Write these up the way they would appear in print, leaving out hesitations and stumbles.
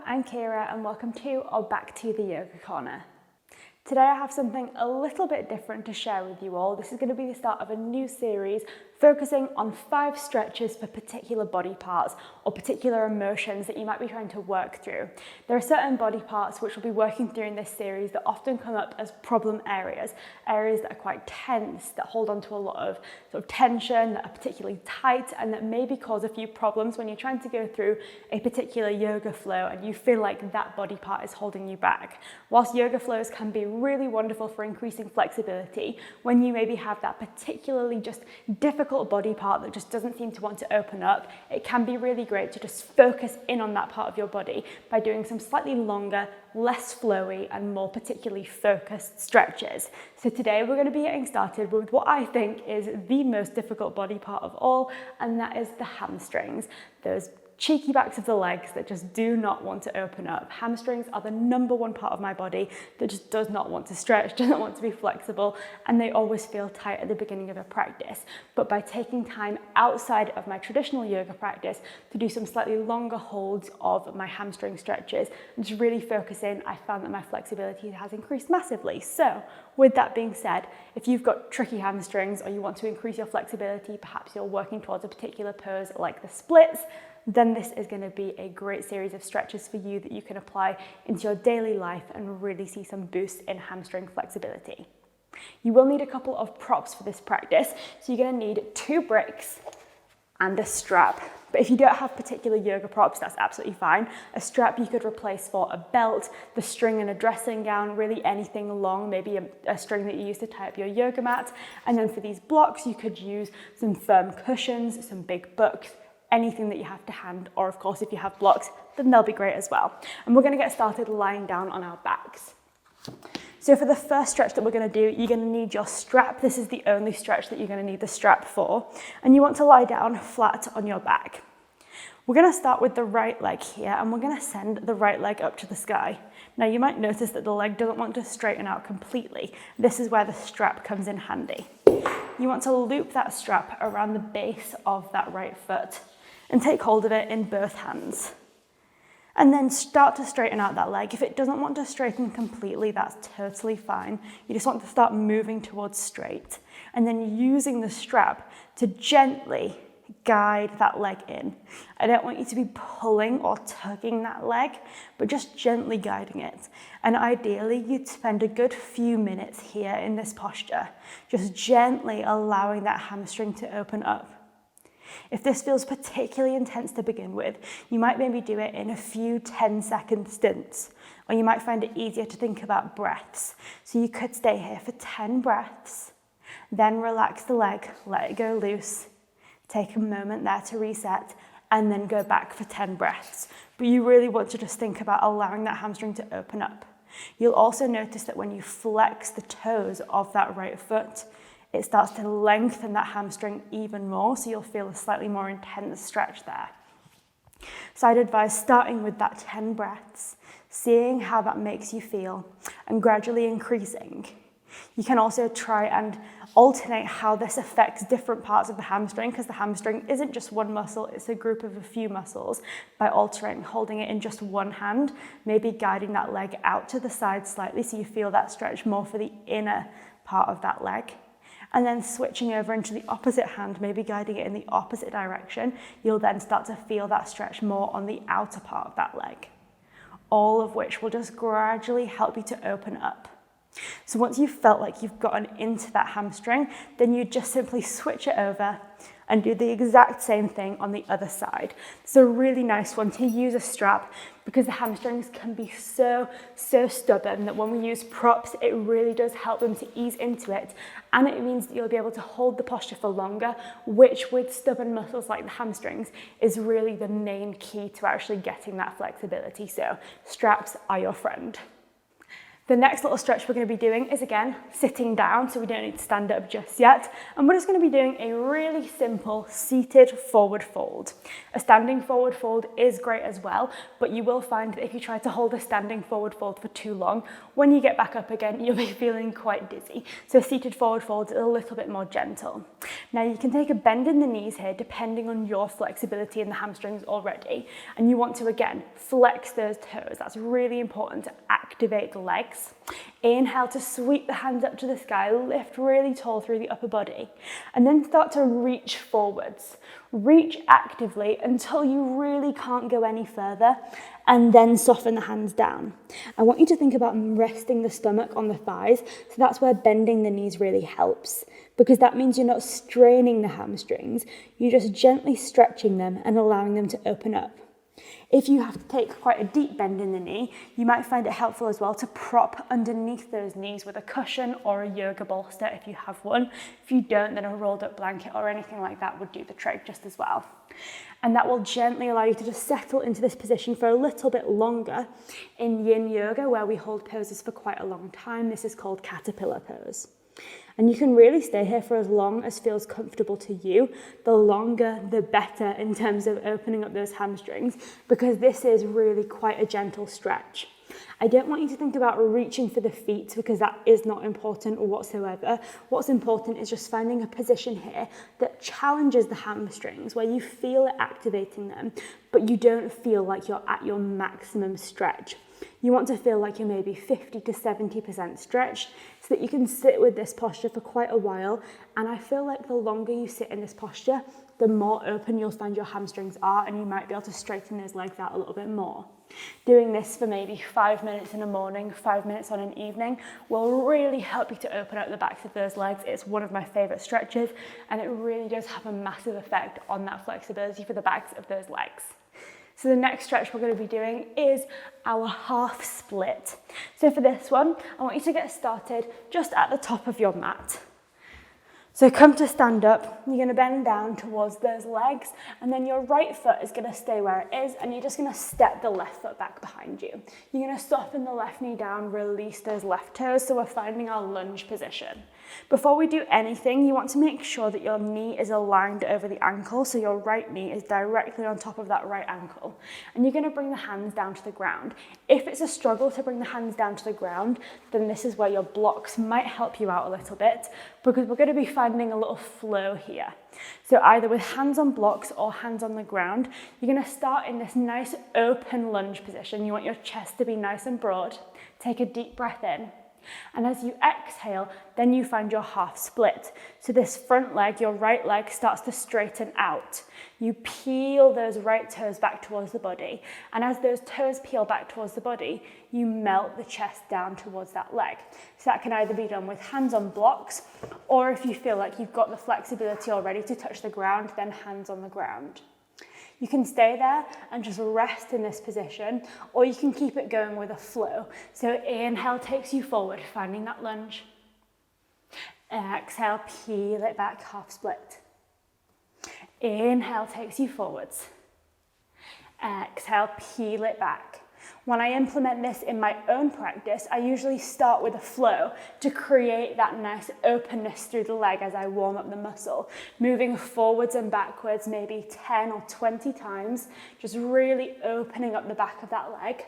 I'm Kira and welcome to or back to the Yoga Corner. Today I have something a little bit different to share with you all. This is going to be the start of a new series focusing on 5 stretches for particular body parts or particular emotions that you might be trying to work through. There are certain body parts which we'll be working through in this series that often come up as problem areas that are quite tense, that hold on to a lot of tension, that are particularly tight, and that maybe cause a few problems when you're trying to go through a particular yoga flow and you feel like that body part is holding you back. Whilst yoga flows can be really wonderful for increasing flexibility, when you maybe have that particularly just difficult body part that just doesn't seem to want to open up, it can be really great to just focus in on that part of your body by doing some slightly longer, less flowy and more particularly focused stretches. So today we're going to be getting started with what I think is the most difficult body part of all, and that is the hamstrings. Those cheeky backs of the legs that just do not want to open up. Hamstrings are the number one part of my body that just does not want to stretch, doesn't want to be flexible, and they always feel tight at the beginning of a practice. But by taking time outside of my traditional yoga practice to do some slightly longer holds of my hamstring stretches and just really focus in, I found that my flexibility has increased massively. So with that being said, if you've got tricky hamstrings or you want to increase your flexibility, perhaps you're working towards a particular pose like the splits, then this is going to be a great series of stretches for you that you can apply into your daily life and really see some boost in hamstring flexibility. You will need a couple of props for this practice, so you're going to need 2 bricks and a strap. But if you don't have particular yoga props, that's absolutely fine. A strap you could replace for a belt, the string in a dressing gown, really anything long, maybe a string that you use to tie up your yoga mat. And then for these blocks, you could use some firm cushions, some big books, anything that you have to hand, or of course if you have blocks, then they'll be great as well. And we're going to get started lying down on our backs. So for the first stretch that we're going to do, you're going to need your strap. This is the only stretch that you're going to need the strap for. And you want to lie down flat on your back. We're going to start with the right leg here, and we're going to send the right leg up to the sky. Now you might notice that the leg doesn't want to straighten out completely. This is where the strap comes in handy. You want to loop that strap around the base of that right foot and take hold of it in both hands. And then start to straighten out that leg. If it doesn't want to straighten completely, that's totally fine. You just want to start moving towards straight. And then using the strap to gently guide that leg in. I don't want you to be pulling or tugging that leg, but just gently guiding it. And ideally, you'd spend a good few minutes here in this posture, just gently allowing that hamstring to open up. If this feels particularly intense to begin with, you might maybe do it in a few 10-second stints, or you might find it easier to think about breaths. So you could stay here for 10 breaths, then relax the leg, let it go loose, take a moment there to reset, and then go back for 10 breaths. But you really want to just think about allowing that hamstring to open up. You'll also notice that when you flex the toes of that right foot, it starts to lengthen that hamstring even more, so you'll feel a slightly more intense stretch there. So I'd advise starting with that 10 breaths, seeing how that makes you feel, and gradually increasing. You can also try and alternate how this affects different parts of the hamstring, because the hamstring isn't just one muscle, it's a group of a few muscles. By altering, holding it in just one hand, maybe guiding that leg out to the side slightly so you feel that stretch more for the inner part of that leg. And then switching over into the opposite hand, maybe guiding it in the opposite direction, you'll then start to feel that stretch more on the outer part of that leg. All of which will just gradually help you to open up. So once you've felt like you've gotten into that hamstring, then you just simply switch it over and do the exact same thing on the other side. It's a really nice one to use a strap because the hamstrings can be so stubborn that when we use props, it really does help them to ease into it. And it means that you'll be able to hold the posture for longer, which with stubborn muscles like the hamstrings is really the main key to actually getting that flexibility. So straps are your friend. The next little stretch we're going to be doing is, again, sitting down, so we don't need to stand up just yet. And we're just going to be doing a really simple seated forward fold. A standing forward fold is great as well, but you will find that if you try to hold a standing forward fold for too long, when you get back up again, you'll be feeling quite dizzy. So a seated forward fold is a little bit more gentle. Now you can take a bend in the knees here, depending on your flexibility in the hamstrings already. And you want to, again, flex those toes. That's really important to activate the legs. Inhale to sweep the hands up to the sky, lift really tall through the upper body, and then start to reach forwards. Reach actively until you really can't go any further, and then soften the hands down. I want you to think about resting the stomach on the thighs, so that's where bending the knees really helps, because that means you're not straining the hamstrings, you're just gently stretching them and allowing them to open up. If you have to take quite a deep bend in the knee, you might find it helpful as well to prop underneath those knees with a cushion or a yoga bolster if you have one. If you don't, then a rolled up blanket or anything like that would do the trick just as well. And that will gently allow you to just settle into this position for a little bit longer. In yin yoga, where we hold poses for quite a long time, this is called caterpillar pose. And you can really stay here for as long as feels comfortable to you. The longer, the better in terms of opening up those hamstrings, because this is really quite a gentle stretch. I don't want you to think about reaching for the feet, because that is not important whatsoever. What's important is just finding a position here that challenges the hamstrings, where you feel it activating them, but you don't feel like you're at your maximum stretch. You want to feel like you're maybe 50 to 70% stretched, so that you can sit with this posture for quite a while. And I feel like the longer you sit in this posture, the more open you'll find your hamstrings are, and you might be able to straighten those legs out a little bit more. Doing this for maybe 5 minutes in the morning, 5 minutes on an evening will really help you to open up the backs of those legs. It's one of my favorite stretches, and it really does have a massive effect on that flexibility for the backs of those legs. So the next stretch we're going to be doing is our half split. So for this one, I want you to get started just at the top of your mat. So come to stand up, you're going to bend down towards those legs, and then your right foot is going to stay where it is, and you're just going to step the left foot back behind you. You're going to soften the left knee down, release those left toes, so we're finding our lunge position. Before we do anything, you want to make sure that your knee is aligned over the ankle, so your right knee is directly on top of that right ankle. And you're going to bring the hands down to the ground. If it's a struggle to bring the hands down to the ground, then this is where your blocks might help you out a little bit, because we're going to be finding a little flow here. So either with hands on blocks or hands on the ground, you're going to start in this nice open lunge position. You want your chest to be nice and broad. Take a deep breath in. And as you exhale, then you find your half split. So this front leg, your right leg, starts to straighten out. You peel those right toes back towards the body. And as those toes peel back towards the body, you melt the chest down towards that leg. So that can either be done with hands on blocks, or if you feel like you've got the flexibility already to touch the ground, then hands on the ground. You can stay there and just rest in this position, or you can keep it going with a flow. So inhale takes you forward, finding that lunge. Exhale, peel it back, half split. Inhale takes you forwards. Exhale, peel it back. When I implement this in my own practice, I usually start with a flow to create that nice openness through the leg as I warm up the muscle, moving forwards and backwards maybe 10 or 20 times, just really opening up the back of that leg.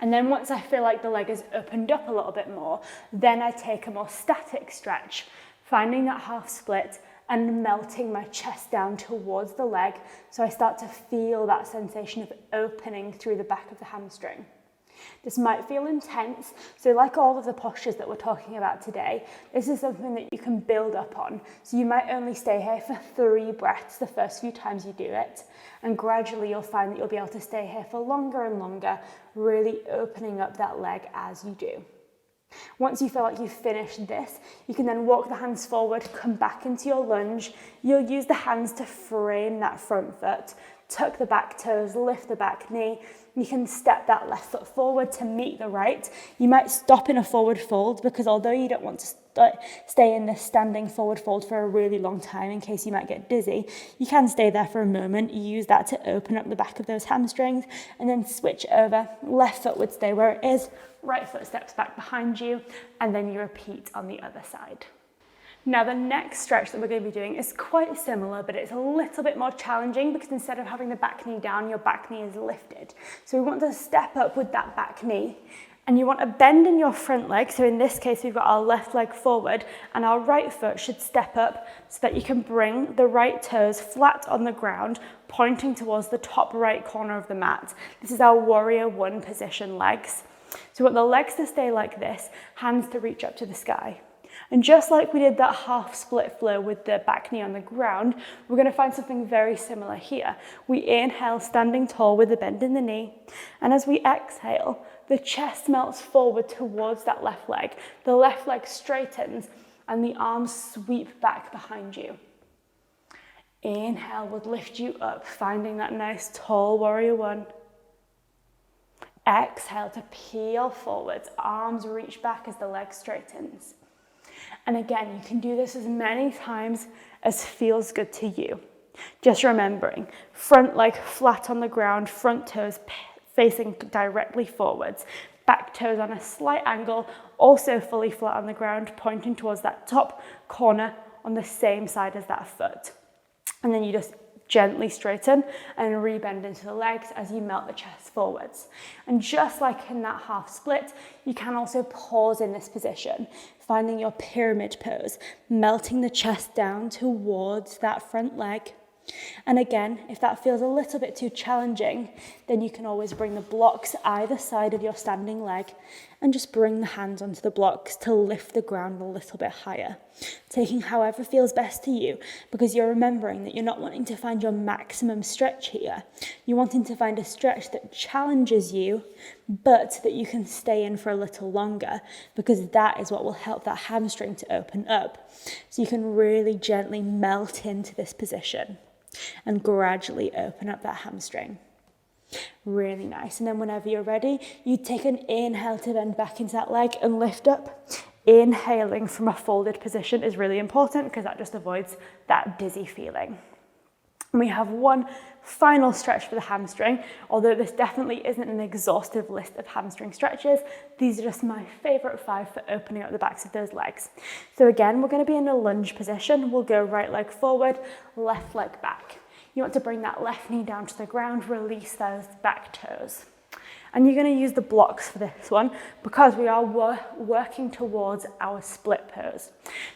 And then once I feel like the leg is opened up a little bit more, then I take a more static stretch, finding that half split and melting my chest down towards the leg, so I start to feel that sensation of opening through the back of the hamstring. This might feel intense, so like all of the postures that we're talking about today, this is something that you can build up on. So you might only stay here for 3 breaths the first few times you do it, and gradually you'll find that you'll be able to stay here for longer and longer, really opening up that leg as you do. Once you feel like you've finished this, you can then walk the hands forward, come back into your lunge. You'll use the hands to frame that front foot tuck the back toes, lift the back knee. You can step that left foot forward to meet the right. You might stop in a forward fold because although you don't want to stay in this standing forward fold for a really long time in case you might get dizzy, you can stay there for a moment. You use that to open up the back of those hamstrings and then switch over. Left foot would stay where it is, right foot steps back behind you, and then you repeat on the other side. Now the next stretch that we're going to be doing is quite similar, but it's a little bit more challenging because instead of having the back knee down, your back knee is lifted. So we want to step up with that back knee, and you want a bend in your front leg. So in this case, we've got our left leg forward and our right foot should step up so that you can bring the right toes flat on the ground, pointing towards the top right corner of the mat. This is our warrior one position legs. So we want the legs to stay like this, hands to reach up to the sky. And just like we did that half split flow with the back knee on the ground, we're going to find something very similar here. We inhale, standing tall with a bend in the knee. And as we exhale, the chest melts forward towards that left leg. The left leg straightens and the arms sweep back behind you. Inhale would lift you up, finding that nice tall warrior one. Exhale to peel forwards, arms reach back as the leg straightens. And again, you can do this as many times as feels good to you. Just remembering, front leg flat on the ground, front toes facing directly forwards, back toes on a slight angle, also fully flat on the ground, pointing towards that top corner on the same side as that foot. And then you just gently straighten and rebend into the legs as you melt the chest forwards. And just like in that half split, you can also pause in this position, finding your pyramid pose, melting the chest down towards that front leg. And again, if that feels a little bit too challenging, then you can always bring the blocks either side of your standing leg and just bring the hands onto the blocks to lift the ground a little bit higher, taking however feels best to you, because you're remembering that you're not wanting to find your maximum stretch here. You're wanting to find a stretch that challenges you, but that you can stay in for a little longer, because that is what will help that hamstring to open up. So you can really gently melt into this position and gradually open up that hamstring. Really nice. And then whenever you're ready, you take an inhale to bend back into that leg and lift up. Inhaling from a folded position is really important because that just avoids that dizzy feeling. And we have one final stretch for the hamstring, although this definitely isn't an exhaustive list of hamstring stretches. These are just my favorite 5 for opening up the backs of those legs. So again, we're going to be in a lunge position. We'll go right leg forward, left leg back. You want to bring that left knee down to the ground, release those back toes. And you're going to use the blocks for this one because we are working towards our split pose.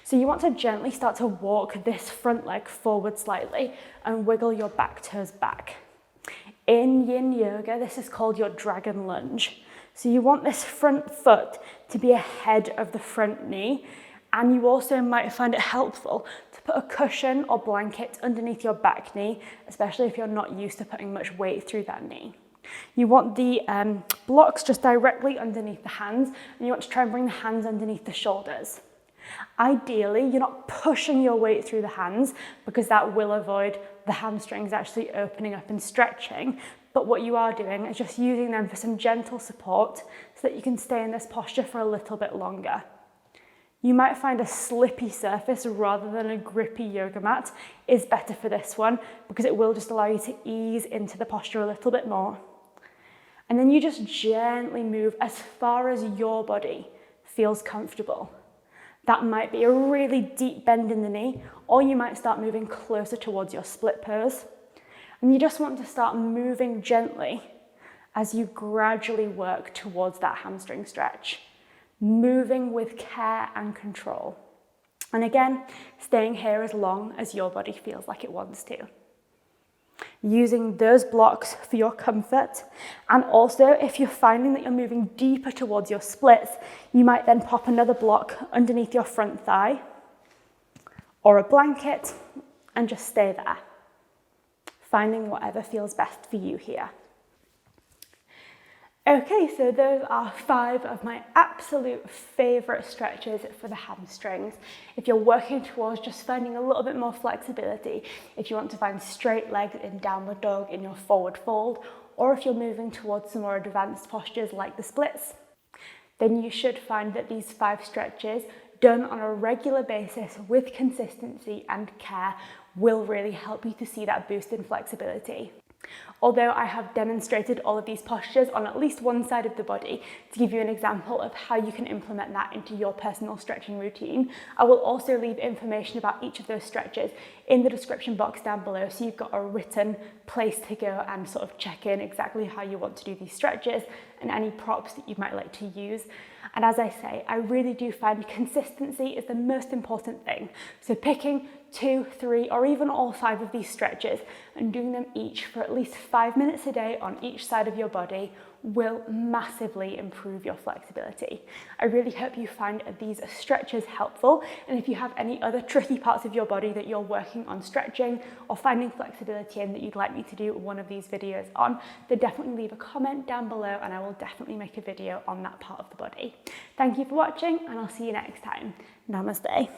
So you want to gently start to walk this front leg forward slightly and wiggle your back toes back. In yin yoga, this is called your dragon lunge. So you want this front foot to be ahead of the front knee, and you also might find it helpful to put a cushion or blanket underneath your back knee, especially if you're not used to putting much weight through that knee. You want the blocks just directly underneath the hands, and you want to try and bring the hands underneath the shoulders. Ideally, you're not pushing your weight through the hands because that will avoid the hamstrings actually opening up and stretching. But what you are doing is just using them for some gentle support so that you can stay in this posture for a little bit longer. You might find a slippy surface rather than a grippy yoga mat is better for this one because it will just allow you to ease into the posture a little bit more. And then you just gently move as far as your body feels comfortable. That might be a really deep bend in the knee, or you might start moving closer towards your split pose. And you just want to start moving gently as you gradually work towards that hamstring stretch. Moving with care and control. And again, staying here as long as your body feels like it wants to. Using those blocks for your comfort. And also, if you're finding that you're moving deeper towards your splits, you might then pop another block underneath your front thigh or a blanket and just stay there, finding whatever feels best for you here. Okay, so those are 5 of my absolute favourite stretches for the hamstrings. If you're working towards just finding a little bit more flexibility, if you want to find straight legs in downward dog in your forward fold, or if you're moving towards some more advanced postures like the splits, then you should find that these 5 stretches done on a regular basis with consistency and care will really help you to see that boost in flexibility. Although I have demonstrated all of these postures on at least one side of the body to give you an example of how you can implement that into your personal stretching routine, I will also leave information about each of those stretches in the description box down below, so you've got a written place to go and sort of check in exactly how you want to do these stretches and any props that you might like to use. And as I say, I really do find consistency is the most important thing. So picking 2, 3, or even all 5 of these stretches and doing them each for at least 5 minutes a day on each side of your body will massively improve your flexibility. I really hope you find these stretches helpful, and if you have any other tricky parts of your body that you're working on stretching or finding flexibility in that you'd like me to do one of these videos on, then definitely leave a comment down below and I will definitely make a video on that part of the body. Thank you for watching, and I'll see you next time. Namaste.